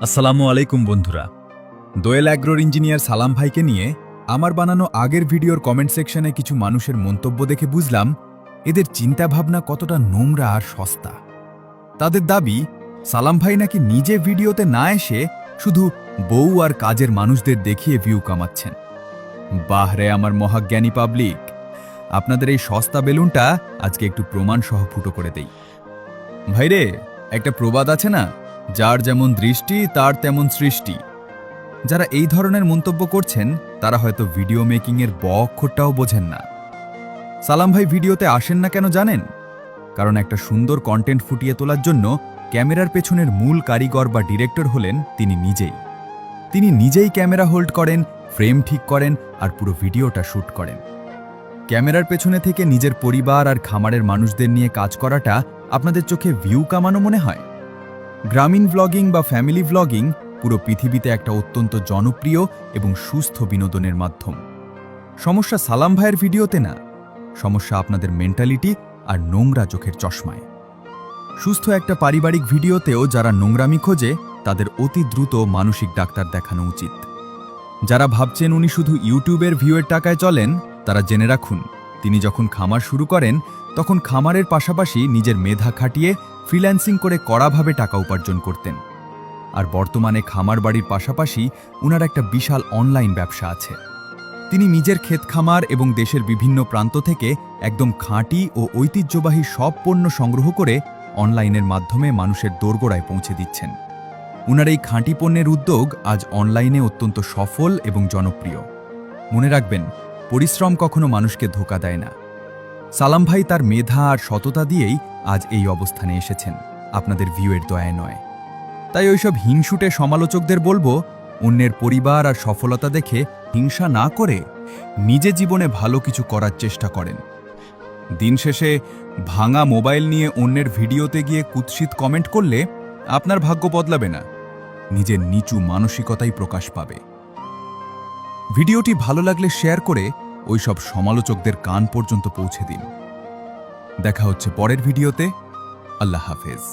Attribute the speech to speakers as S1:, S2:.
S1: আসসালামু আলাইকুম বন্ধুরা। দোয়েল অ্যাগ্রোর ইঞ্জিনিয়ার সালাম ভাইকে নিয়ে আমার বানানো আগের ভিডিওর কমেন্ট সেকশনে কিছু মানুষের মন্তব্য দেখে বুঝলাম এদের চিন্তাভাবনা কতটা নোংরা আর সস্তা। তাদের দাবি সালাম ভাই নাকি নিজে ভিডিওতে না এসে শুধু বউ আর কাজের মানুষদের দেখিয়ে ভিউ কামাচ্ছেন। বাহরে আমার মহাজ্ঞানী পাবলিক, আপনাদের এই সস্তা বেলুনটা আজকে একটু প্রমাণ সহ ফুটো করে দেই। ভাইরে, একটা প্রবাদ আছে না, যার যেমন দৃষ্টি তার তেমন সৃষ্টি। যারা এই ধরনের মন্তব্য করছেন তারা হয়তো ভিডিও মেকিংয়ের ব অক্ষরটাও বোঝেন না। সালাম ভাই ভিডিওতে আসেন না কেন জানেন? কারণ একটা সুন্দর কন্টেন্ট ফুটিয়ে তোলার জন্য ক্যামেরার পেছনের মূল কারিগর বা ডিরেক্টর হলেন তিনি নিজেই। তিনি নিজেই ক্যামেরা হোল্ড করেন, ফ্রেম ঠিক করেন আর পুরো ভিডিওটা শ্যুট করেন। ক্যামেরার পেছনে থেকে নিজের পরিবার আর খামারের মানুষদের নিয়ে কাজ করাটা আপনাদের চোখে ভিউ কামানো মনে হয়? গ্রামীণ ভ্লগিং বা ফ্যামিলি ভ্লগিং পুরো পৃথিবীতে একটা অত্যন্ত জনপ্রিয় এবং সুস্থ বিনোদনের মাধ্যম। সমস্যা সালাম ভাইয়ের ভিডিওতে না, সমস্যা আপনাদের মেন্টালিটি আর নোংরা চোখের চশমায়। সুস্থ একটা পারিবারিক ভিডিওতেও যারা নোংরামি খোঁজে তাদের অতি দ্রুত মানসিক ডাক্তার দেখানো উচিত। যারা ভাবছেন উনি শুধু ইউটিউবের ভিউয়ের টাকায় চলেন, তারা জেনে রাখুন তিনি যখন খামার শুরু করেন তখন খামারের পাশাপাশি নিজের মেধা খাটিয়ে ফ্রিল্যান্সিং করে কড়াভাবে টাকা উপার্জন করতেন। আর বর্তমানে খামার বাড়ির পাশাপাশি উনার একটা বিশাল অনলাইন ব্যবসা আছে। তিনি নিজের ক্ষেত খামার এবং দেশের বিভিন্ন প্রান্ত থেকে একদম খাঁটি ও ঐতিহ্যবাহী সব পণ্য সংগ্রহ করে অনলাইনের মাধ্যমে মানুষের দোরগোড়ায় পৌঁছে দিচ্ছেন। উনার এই খাঁটি পণ্যের উদ্যোগ আজ অনলাইনে অত্যন্ত সফল এবং জনপ্রিয়। মনে রাখবেন, পরিশ্রম কখনো মানুষকে ধোঁকা দেয় না। সালাম ভাই তার মেধা আর সততা দিয়েই আজ এই অবস্থানে এসেছেন, আপনাদের ভিউয়ের দয়ায় নয়। তাই ওইসব হিংসুটে সমালোচকদের বলবো, অন্যের পরিবার আর সফলতা দেখে হিংসা না করে নিজে জীবনে ভালো কিছু করার চেষ্টা করেন। দিন শেষে ভাঙা মোবাইল নিয়ে অন্যের ভিডিওতে গিয়ে কুৎসিত কমেন্ট করলে আপনার ভাগ্য বদলাবে না, নিজের নিচু মানসিকতাই প্রকাশ পাবে। ভিডিওটি ভালো লাগলে শেয়ার করে ওইসব সমালোচকদের কান পর্যন্ত পৌঁছে দিন। দেখা হচ্ছে পরের ভিডিওতে। আল্লাহ হাফেজ।